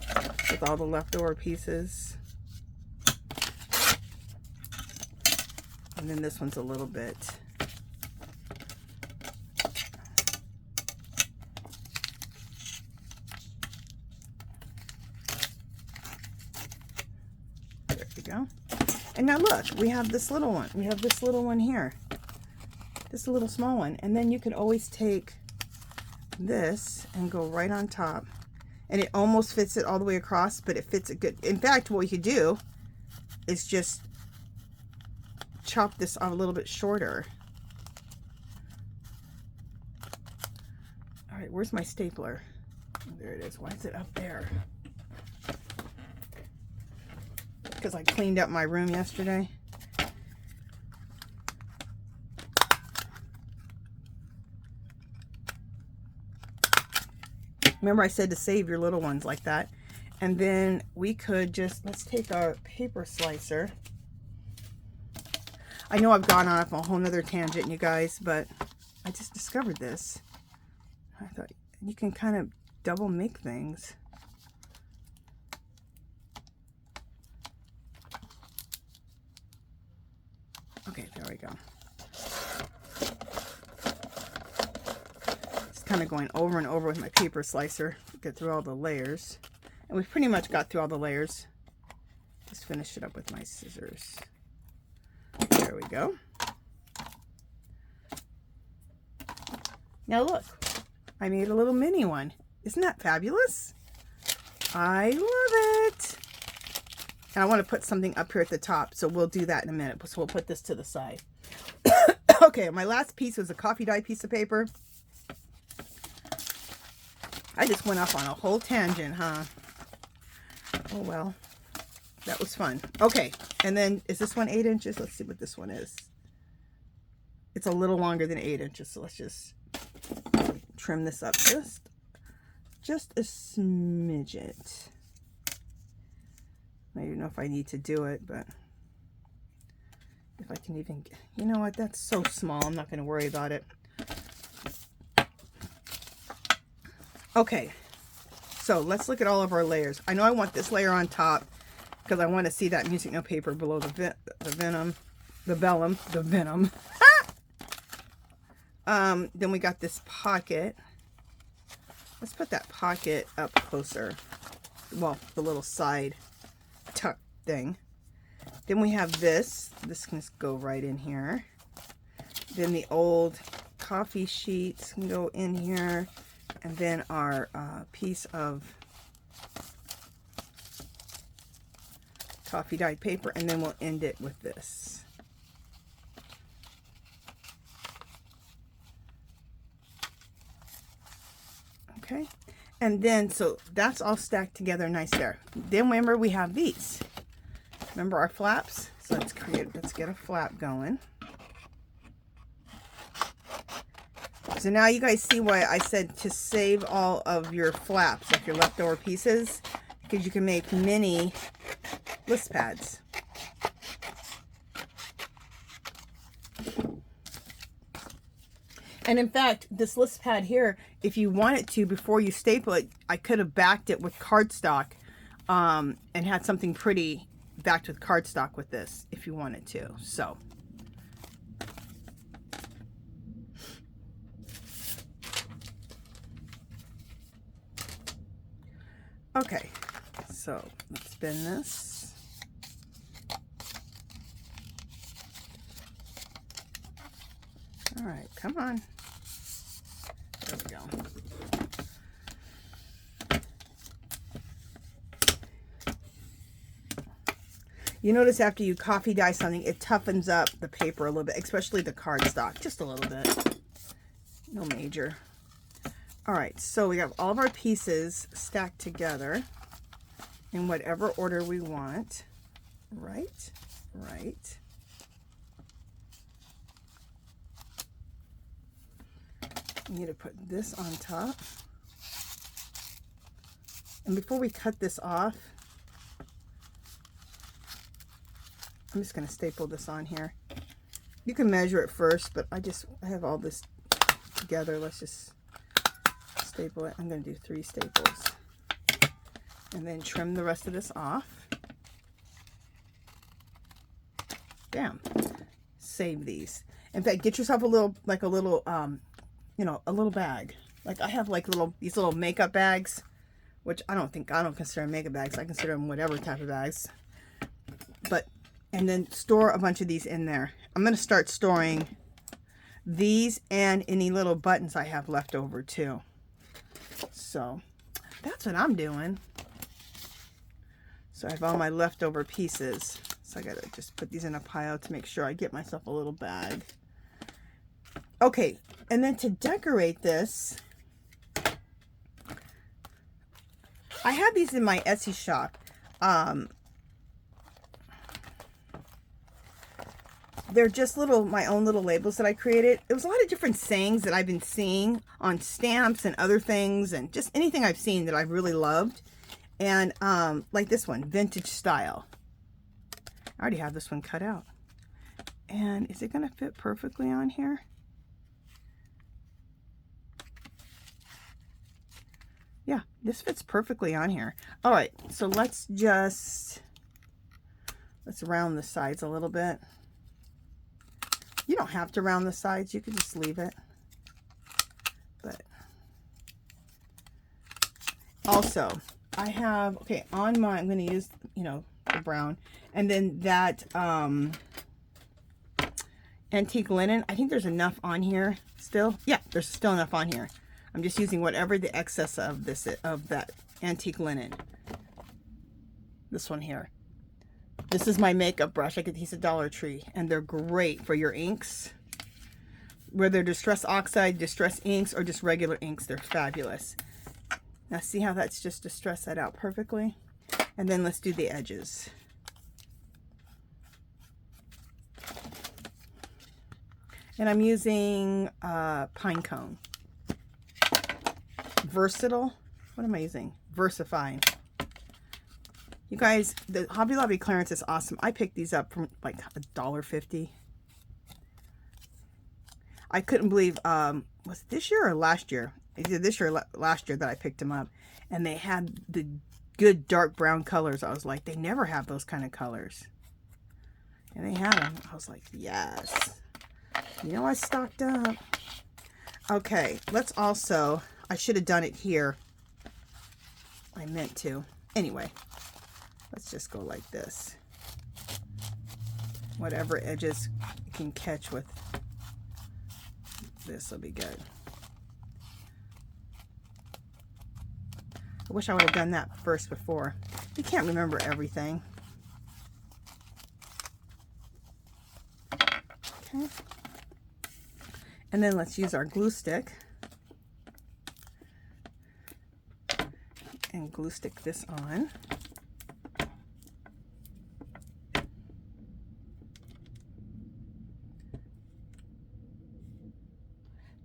with all the leftover pieces. And then this one's a little bit. There we go. And now look, we have this little one. We have this little one here. This little small one. And then you could always take this and go right on top. And it almost fits it all the way across, but it fits it good. In fact, what you could do is just chop this off a little bit shorter. All right, where's my stapler? There it is. Why is it up there? Because I cleaned up my room yesterday. Remember I said to save your little ones like that. And then we could just, let's take our paper slicer. I know I've gone off a whole nother tangent, you guys, but I just discovered this. I thought you can kind of double make things. Okay, there we go. Kind of going over and over with my paper slicer to get through all the layers, and we've pretty much got through all the layers. Just finish it up with my scissors. There we go. Now look, I made a little mini one. Isn't that fabulous? I love it. And I want to put something up here at the top, so we'll do that in a minute. So we'll put this to the side. Okay, my last piece was a coffee dye piece of paper. I just went off on a whole tangent, huh? Oh, well. That was fun. Okay. And then, is this one 8 inches? Let's see what this one is. It's a little longer than 8 inches. So let's just trim this up just a smidget. I don't even know if I need to do it, but if I can even get, you know what? That's so small. I'm not going to worry about it. Okay, so let's look at all of our layers. I know I want this layer on top because I want to see that music note paper below the vellum. Then we got this pocket. Let's put that pocket up closer. Well, the little side tuck thing. Then we have this. This can just go right in here. Then the old coffee sheets can go in here. And then our piece of coffee dyed paper. And then we'll end it with this. Okay. And then, so that's all stacked together nice there. Then remember we have these. Remember our flaps? So let's get a flap going. So now you guys see why I said to save all of your flaps, like your leftover pieces, because you can make mini list pads. And in fact, this list pad here, if you wanted to, before you staple it, I could have backed it with cardstock and had something pretty backed with cardstock with this if you wanted to. So okay, so let's spin this. All right, come on. There we go. You notice after you coffee dye something, it toughens up the paper a little bit, especially the cardstock, just a little bit. No major. All right, so we have all of our pieces stacked together in whatever order we want. Right, right. We need to put this on top. And before we cut this off, I'm just going to staple this on here. You can measure it first, but I have all this together. Let's just staple it. I'm going to do 3 staples. And then trim the rest of this off. Bam. Save these. In fact, get yourself a little, like a little, you know, a little bag. Like I have like these little makeup bags, which I don't consider them makeup bags. I consider them whatever type of bags. But, and then store a bunch of these in there. I'm going to start storing these and any little buttons I have left over too. So that's what I'm doing. So I have all my leftover pieces. So I got to just put these in a pile to make sure I get myself a little bag. Okay, and then to decorate this, I have these in my Etsy shop. They're just my own little labels that I created. It was a lot of different sayings that I've been seeing on stamps and other things, and just anything I've seen that I've really loved. And like this one, vintage style. I already have this one cut out. And is it going to fit perfectly on here? Yeah, this fits perfectly on here. All right, so let's round the sides a little bit. You don't have to round the sides, you can just leave it. But also, I have, okay, on my, I'm going to use, you know, the brown, and then that antique linen. I think there's enough on here still. Yeah, there's still enough on here. I'm just using whatever the excess of that antique linen. This one here. This is my makeup brush. I get these at Dollar Tree, and they're great for your inks. Whether Distress Oxide, Distress inks, or just regular inks, they're fabulous. Now see how that's just distressed that out perfectly? And then let's do the edges. And I'm using pine cone. Versatile. What am I using? Versifying. You guys, the Hobby Lobby clearance is awesome. I picked these up from like $1.50. I couldn't believe, was it this year or last year? either this year or last year that I picked them up. And they had the good dark brown colors. I was like, they never have those kind of colors. And they had them. I was like, yes. You know, I stocked up. Okay, let's also, I should have done it here. I meant to. Anyway, let's just go like this. Whatever edges you can catch with this will be good. I wish I would have done that first before. You can't remember everything. Okay. And then let's use our glue stick. And glue stick this on.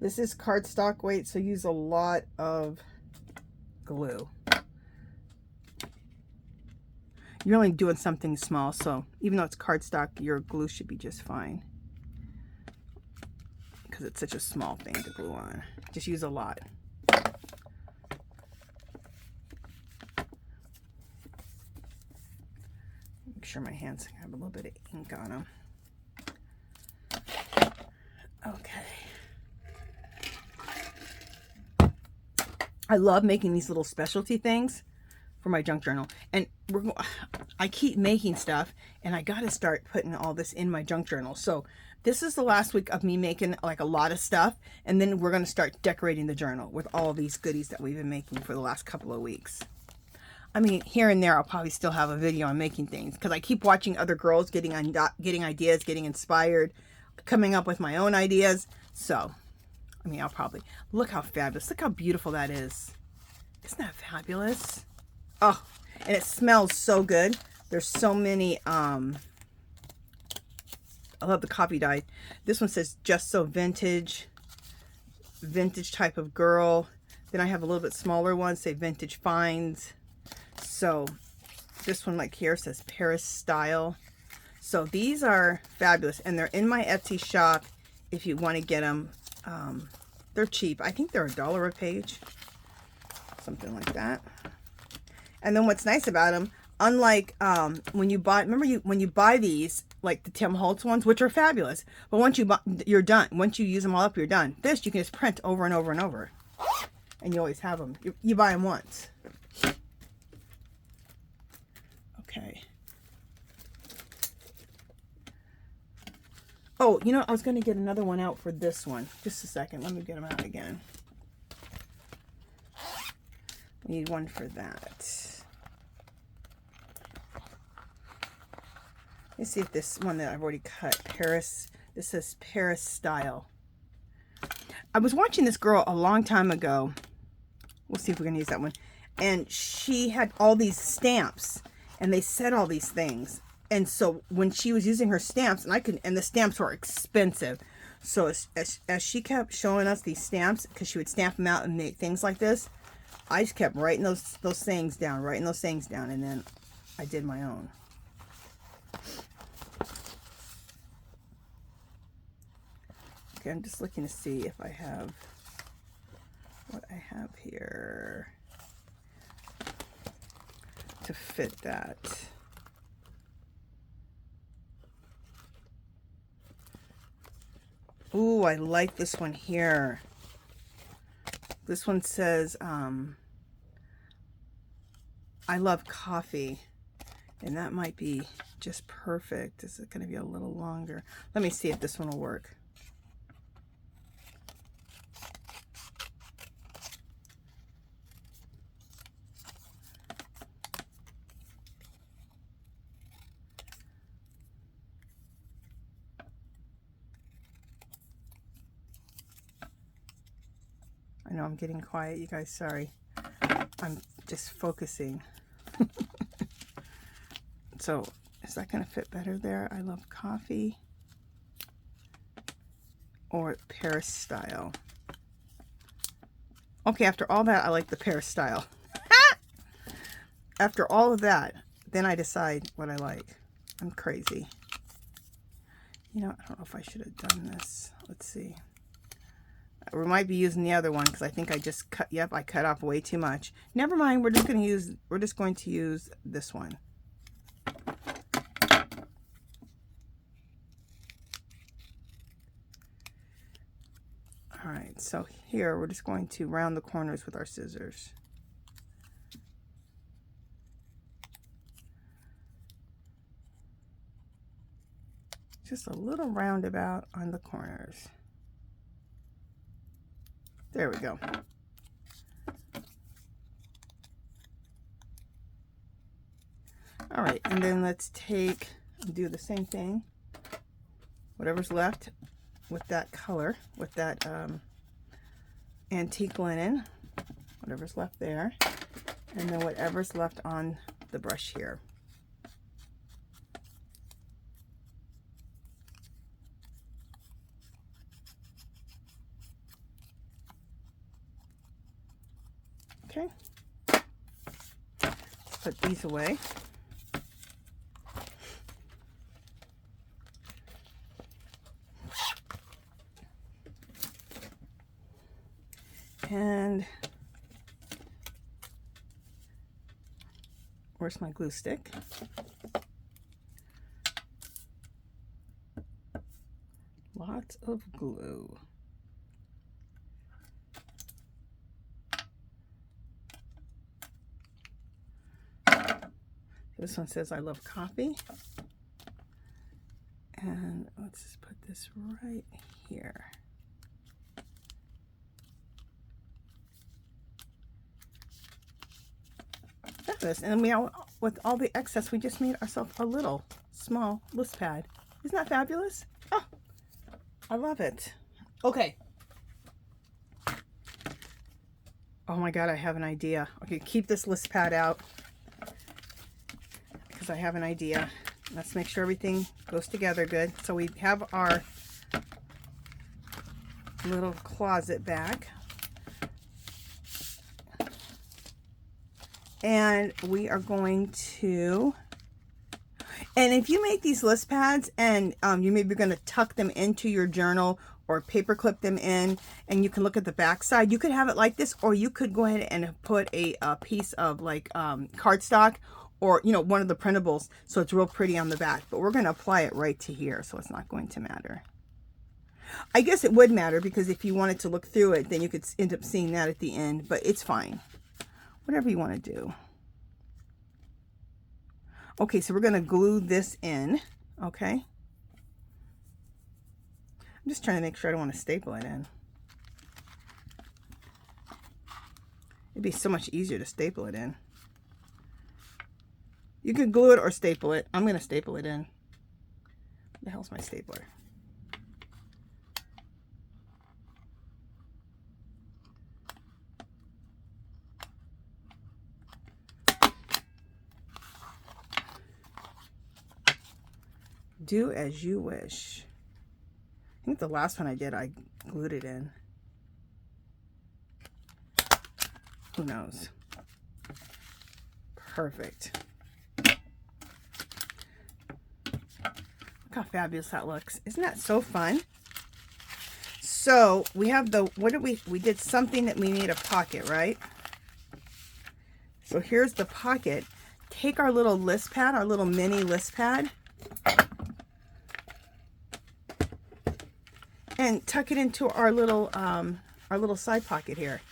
This is cardstock weight, so use a lot of glue. You're only doing something small, so even though it's cardstock, your glue should be just fine. Because it's such a small thing to glue on. Just use a lot. Make sure my hands have a little bit of ink on them. Okay. I love making these little specialty things for my junk journal. And I keep making stuff, and I got to start putting all this in my junk journal. So this is the last week of me making like a lot of stuff, and then we're going to start decorating the journal with all these goodies that we've been making for the last couple of weeks. I mean, here and there, I'll probably still have a video on making things, because I keep watching other girls getting ideas, getting inspired, coming up with my own ideas. So I mean, I'll probably, look how fabulous, look how beautiful that is. Isn't that fabulous? Oh, and it smells so good. There's so many, I love the coffee dye. This one says just so vintage, vintage type of girl. Then I have a little bit smaller ones, say vintage finds. So this one like here says Paris style. So these are fabulous, and they're in my Etsy shop if you want to get them. They're cheap. I think they're $1 a page, something like that. And then what's nice about them, unlike when you buy, remember when you buy these, like the Tim Holtz ones, which are fabulous, but once you buy, you're done. Once you use them all up, you're done. This you can just print over and over and over, and you always have them. You buy them once. Okay. Oh, you know, I was going to get another one out for this one. Just a second. Let me get them out again. We need one for that. Let's see if this one that I've already cut, Paris, this says Paris style. I was watching this girl a long time ago. We'll see if we can use that one. And she had all these stamps, and they said all these things. And so when she was using her stamps, and the stamps were expensive. So as she kept showing us these stamps, because she would stamp them out and make things like this, I just kept writing those sayings down, and then I did my own. Okay, I'm just looking to see if I have what I have here to fit that. Ooh, I like this one here. This one says, I love coffee. And that might be just perfect. This is going to be a little longer. Let me see if this one will work. I know I'm getting quiet, you guys, sorry. I'm just focusing. So, is that going to fit better there? I love coffee. Or Paris style. Okay, after all that, I like the Paris style. After all of that, then I decide what I like. I'm crazy. You know, I don't know if I should have done this. Let's see. We might be using the other one because I think I just cut, yep, I cut off way too much. Never mind, we're just going to use this one. All right, so here we're just going to round the corners with our scissors. Just a little roundabout on the corners. There we go. All right, and then let's take and do the same thing. Whatever's left with that color, with that antique linen, whatever's left there, and then whatever's left on the brush here. Okay, let's put these away. And where's my glue stick? Lots of glue. This one says I love coffee. And let's just put this right here. This, and we all, with all the excess, we just made ourselves a little small list pad. Isn't that fabulous? Oh, I love it. Okay. Oh my God, I have an idea. Okay, keep this list pad out because I have an idea. Let's make sure everything goes together good. So we have our little closet bag. And we are going to, and if you make these list pads and you maybe going to tuck them into your journal or paper clip them in, and you can look at the back side, you could have it like this, or you could go ahead and put a piece of like cardstock or, you know, one of the printables so it's real pretty on the back. But we're going to apply it right to here, so it's not going to matter. I guess it would matter because if you wanted to look through it, then you could end up seeing that at the end, but it's fine. Whatever you want to do. Okay, so we're going to glue this in. Okay. I'm just trying to make sure I don't want to staple it in. It'd be so much easier to staple it in. You could glue it or staple it. I'm going to staple it in. Where the hell's my stapler? Do as you wish. I think the last one I did, I glued it in. Who knows? Perfect. Look how fabulous that looks. Isn't that so fun? So we have the, what did we did something that we made a pocket, right? So here's the pocket. Take our little list pad, our little mini list pad, and tuck it into our little side pocket here.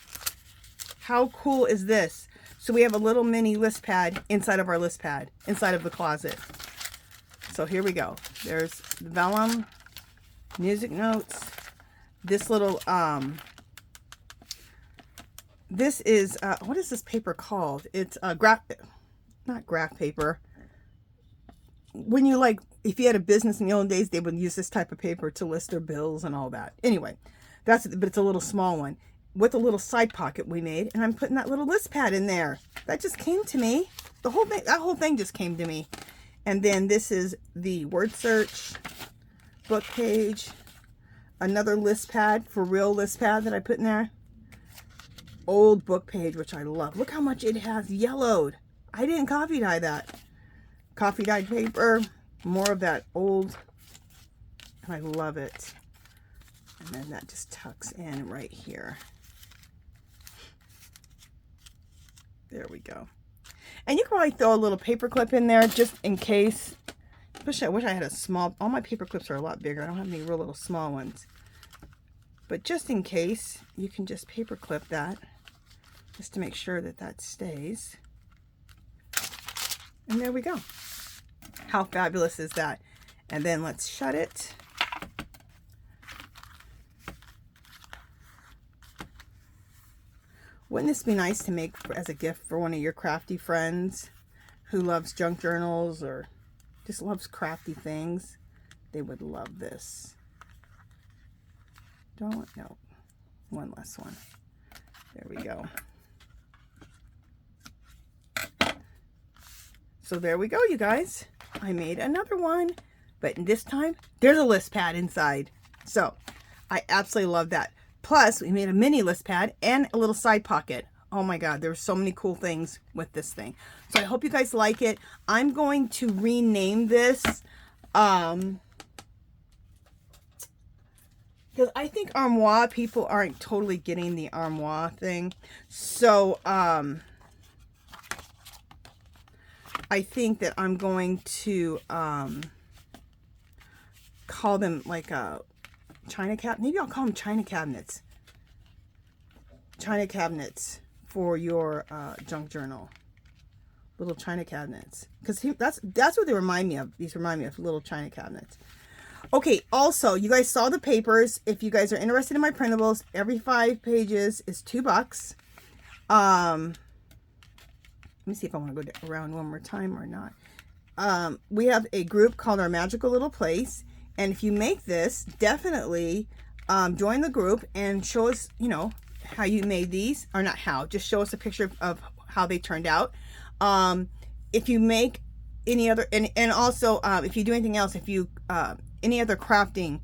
How cool is this? So we have a little mini list pad inside of our list pad, inside of the closet. So here we go. There's the vellum, music notes, this little, this is, what is this paper called? It's not graph paper. When you like, if you had a business in the old days, they would use this type of paper to list their bills and all that. Anyway, but it's a little small one with a little side pocket we made, and I'm putting that little list pad in there. That just came to me. The whole thing, that whole thing just came to me. And then this is the word search book page, another list pad, for real list pad that I put in there. Old book page, which I love. Look how much it has yellowed. I didn't coffee dye that. Coffee dyed paper, more of that old, and I love it. And then that just tucks in right here. There we go. And you can probably throw a little paper clip in there just in case. Especially, I wish I had a small, all my paper clips are a lot bigger. I don't have any real little small ones. But just in case, you can just paper clip that just to make sure that that stays. And there we go. How fabulous is that? And then let's shut it. Wouldn't this be nice to make as a gift for one of your crafty friends who loves junk journals or just loves crafty things? They would love this. Don't, no, one less one. There we go. So there we go, you guys. I made another one, but this time there's a list pad inside. So I absolutely love that. Plus, we made a mini list pad and a little side pocket. Oh my God, there's so many cool things with this thing. So I hope you guys like it. I'm going to rename this because I think armoire people aren't totally getting the armoire thing. So I think that I'm going to call them like a China cabinet. Maybe I'll call them China cabinets. China cabinets for your junk journal. Little China cabinets. Because that's what they remind me of. These remind me of little China cabinets. Okay, also, you guys saw the papers. If you guys are interested in my printables, every 5 pages is $2. Let me see if I want to go around one more time or not. We have a group called Our Magical Little Place. And if you make this, definitely join the group and show us, you know, how you made these. Or not how, just show us a picture of how they turned out. If you make any other, and also if you do anything else, if you, any other crafting,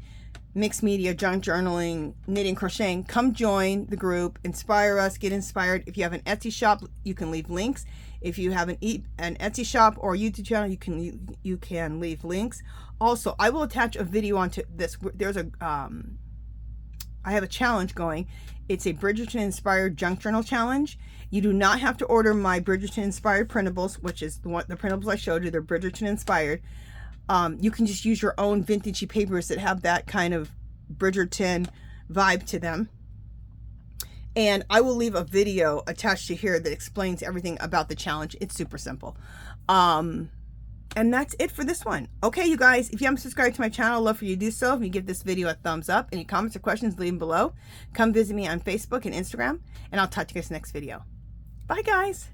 mixed media, junk journaling, knitting, crocheting, come join the group, inspire us, get inspired. If you have an Etsy shop, you can leave links. If you have an Etsy shop or YouTube channel, you can leave links. Also, I will attach a video onto this. There's a I have a challenge going. It's a Bridgerton inspired junk journal challenge. You do not have to order my Bridgerton inspired printables, which is the printables I showed you. They're Bridgerton inspired. You can just use your own vintagey papers that have that kind of Bridgerton vibe to them. And I will leave a video attached to here that explains everything about the challenge. It's super simple. And that's it for this one. Okay, you guys, if you haven't subscribed to my channel, I'd love for you to do so. If you give this video a thumbs up, any comments or questions, leave them below. Come visit me on Facebook and Instagram, and I'll talk to you guys next video. Bye, guys.